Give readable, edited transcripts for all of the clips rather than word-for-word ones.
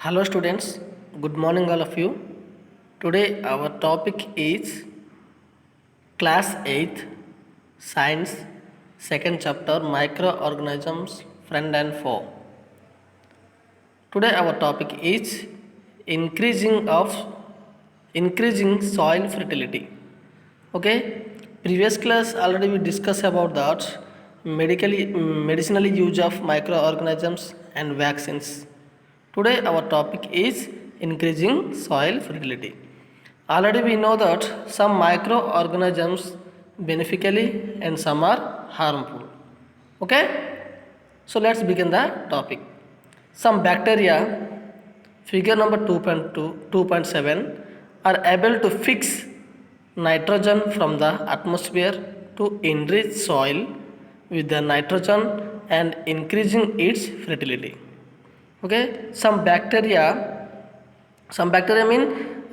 Hello students, good morning all of you. Today our topic is class 8th science second chapter microorganisms friend and foe. Today our topic is increasing of increasing soil fertility. Okay, previous class already we discussed about that medicinally use of microorganisms and vaccines. Today our topic is increasing soil fertility. Already we know that some microorganisms beneficially and some are harmful. Okay, so let's begin the topic. Some bacteria, figure number 2.7, are able to fix nitrogen from the atmosphere to enrich soil with the nitrogen and increasing its fertility. Okay, some bacteria mean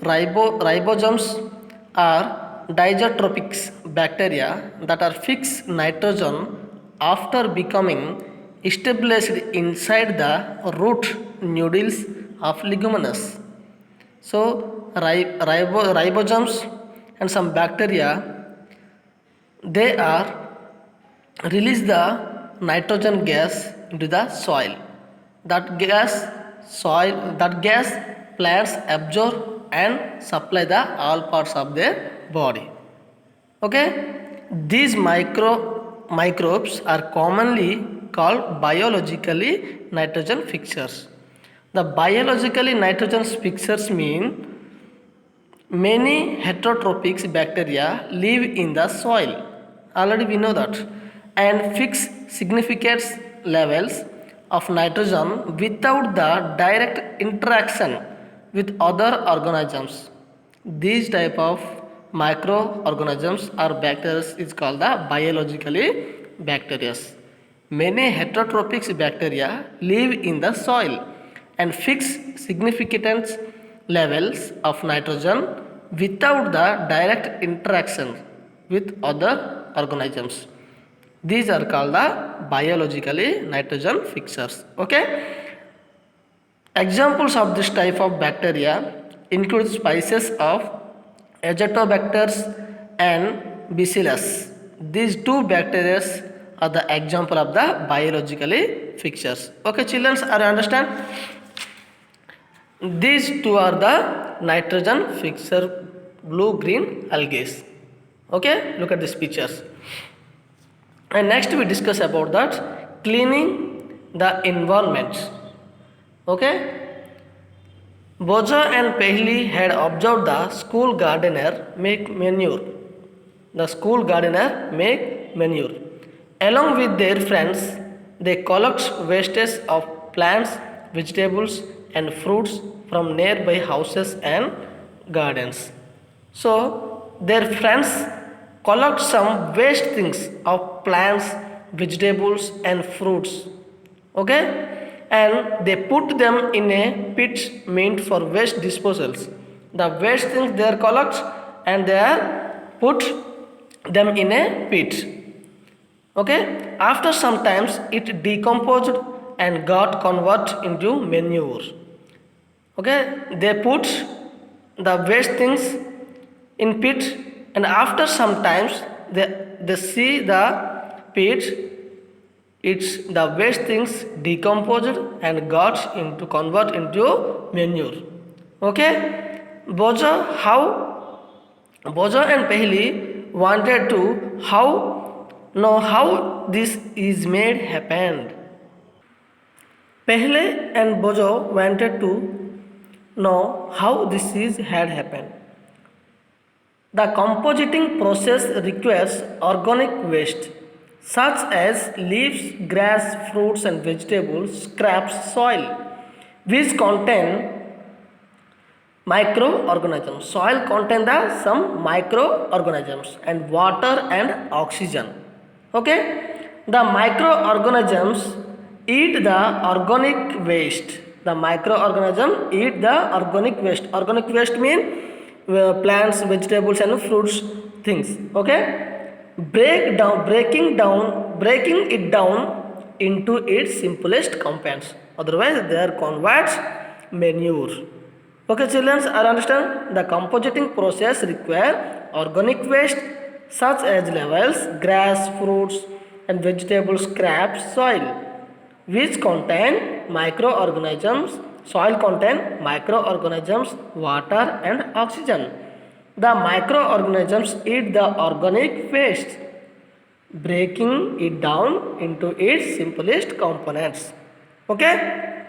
ribosomes are digotropics bacteria that are fix nitrogen after becoming established inside the root nodules of leguminous. So ribosomes and some bacteria, they are release the nitrogen gas into the soil. That gas plants absorb and supply the all parts of their body. Okay, these microbes are commonly called biologically nitrogen fixers. The biologically nitrogen fixers mean many heterotropic bacteria live in the soil. Already we know that, and fix significant levels of nitrogen without the direct interaction with other organisms. These type of microorganisms or bacteria is called the biologically bacteria. Many heterotropic bacteria live in the soil and fix significant levels of nitrogen without the direct interaction with other organisms. These are called the biologically nitrogen fixers. Okay. Examples of this type of bacteria include species of Azotobacter and Bacillus. These two bacteria are the example of the biologically fixers. Okay, children, are you understand? These two are the nitrogen fixer blue-green algae. Okay, look at these pictures. And next we discuss about that cleaning the environment. Okay, Boja and Pehli had observed the school gardener make manure. The school gardener make manure. Along with their friends, they collect wastes of plants, vegetables, and fruits from nearby houses and gardens. So their friends collect some waste things of plants, vegetables, and fruits. Okay, and they put them in a pit meant for waste disposals. The waste things they are collect and they are put them in a pit. Okay, after some times it decomposed and got converted into manure. Okay, they put the waste things in pit, and after some times they see the pit, it's the waste things decomposed and got into convert into manure. Okay, Boja and Pehli wanted to know how this is made happen. Pehle and Bojo wanted to know how this is had happened. The compositing process requires organic waste such as leaves, grass, fruits and vegetables, scraps, soil, which contain microorganisms. Soil contain some microorganisms and water and oxygen. Okay, the microorganisms eat the organic waste. The microorganism eat the organic waste. Organic waste mean plants, vegetables and fruits things. Okay, breaking it down into its simplest compounds. Otherwise, they are converts manure. Okay, children, I understand the compositing process require organic waste such as levels, grass, fruits, and vegetable scraps, soil, which contain microorganisms. Soil contain microorganisms, water, and oxygen. The microorganisms eat the organic waste, breaking it down into its simplest components. Okay?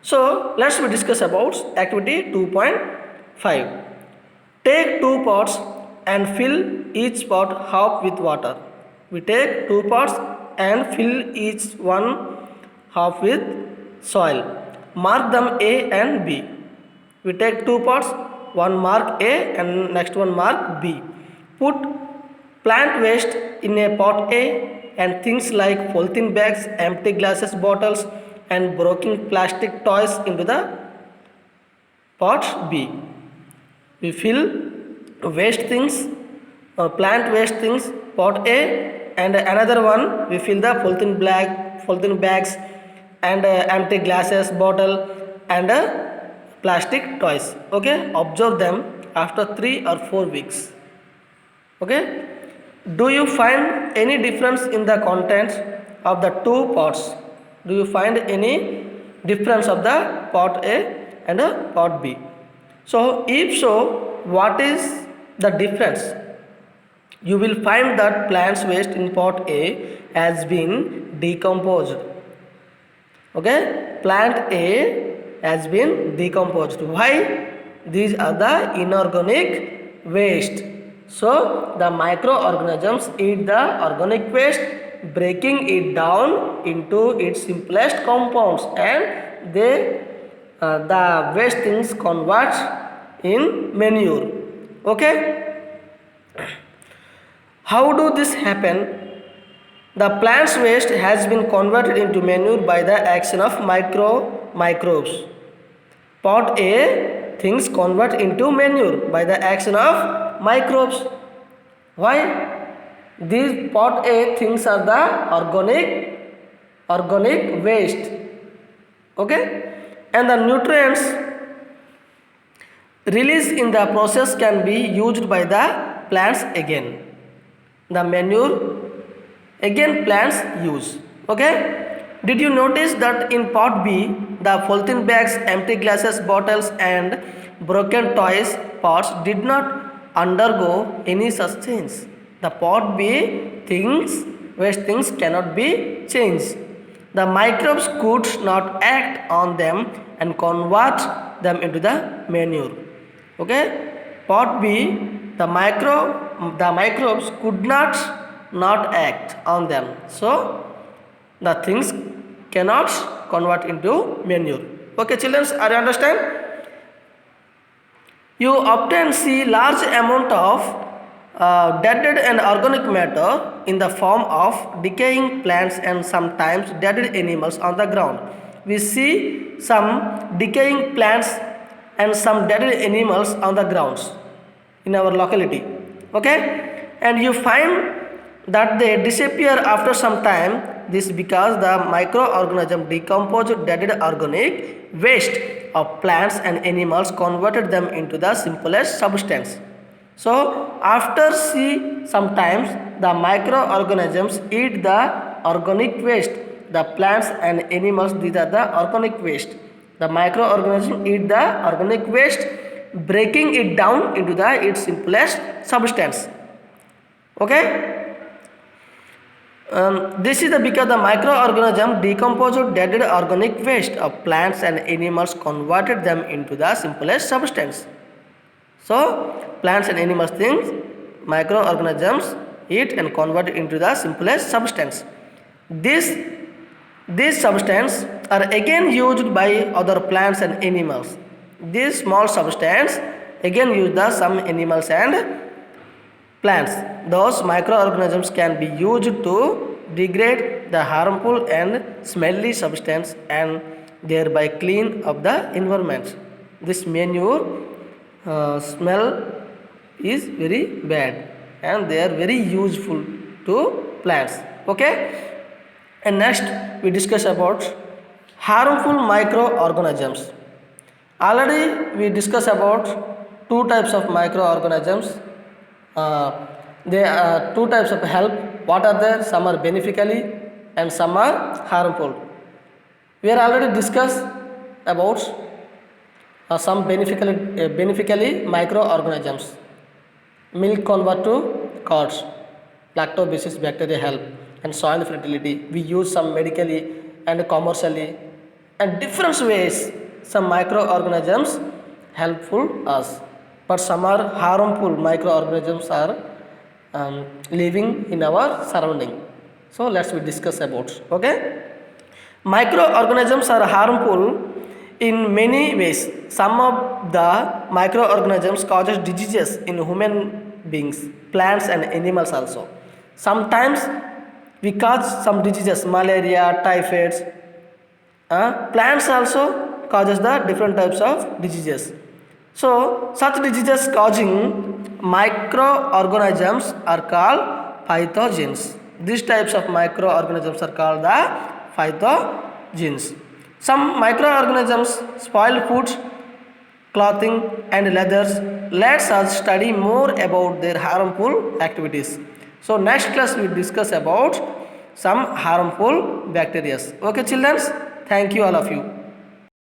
So let's we discuss about activity 2.5. Take two pots and fill each pot half with water. We take two pots and fill each one half with soil. Mark them A and B. We take two pots, one mark A and next one mark B. Put plant waste in a pot A and things like polythene bags, empty glasses, bottles, and broken plastic toys into the pot B. We fill waste things, plant waste things, pot A, and another one we fill the polythene bags, and empty glasses, bottle, and plastic toys. Okay, observe them after 3 or 4 weeks. Okay, do you find any difference in the contents of the two pots? Do you find any difference of the pot A and pot B? So if so, what is the difference? You will find that plants waste in pot A has been decomposed. Okay, plant A has been decomposed. Why? These are the inorganic waste. So the microorganisms eat the organic waste, breaking it down into its simplest compounds, and the waste things convert in manure. Okay, how do this happen? The plant's waste has been converted into manure by the action of microbes. Pot A things convert into manure by the action of microbes. Why? These pot A things are the organic waste. Okay, and the nutrients released in the process can be used by the plants again. The manure again plants use. Okay, did you notice that in pot B the polythene bags, empty glasses, bottles, and broken toys pots did not undergo any such change? The pot B waste things cannot be changed. The microbes could not act on them and convert them into the manure. Okay, pot B, the microbes could not act on them, so the things cannot convert into manure. Okay, children, are you understand? You often see large amount of dead and organic matter in the form of decaying plants and sometimes dead animals on the ground. We see some decaying plants and some dead animals on the grounds in our locality. Okay, and you find that they disappear after some time. This is because the microorganism decomposed dead organic waste of plants and animals, converted them into the simplest substance. So after sometimes the microorganisms eat the organic waste. The plants and animals, these are the organic waste. The microorganisms eat the organic waste, breaking it down into its simplest substance. Okay. This is because the microorganism decomposed dead organic waste of plants and animals, converted them into the simplest substance. So plants and animals things, microorganisms eat and convert it into the simplest substance. These substances are again used by other plants and animals. This small substance again used by some animals and plants. Those microorganisms can be used to degrade the harmful and smelly substance and thereby clean up the environment. This manure smell is very bad and they are very useful to plants. Okay, and next we discuss about Harmful microorganisms. Already we discussed about two types of microorganisms. They are two types of help. What are there? Some are beneficially and some are harmful. We are already discussed about some beneficially microorganisms. Milk convert to curds, lactobacillus bacteria help, and soil fertility. We use some medically and commercially, and different ways. Some microorganisms helpful us, but some are harmful. Microorganisms are living in our surrounding. So let's we discuss about. Okay. Microorganisms are harmful in many ways. Some of the microorganisms causes diseases in human beings, plants and animals also. Sometimes we cause some diseases, malaria, typhoid. Plants also causes the different types of diseases. So such diseases causing microorganisms are called pathogens. These types of microorganisms are called the pathogens. Some microorganisms spoil food, clothing and leathers. Let us study more about their harmful activities. So next class we discuss about some harmful bacteria. Okay children, thank you all of you.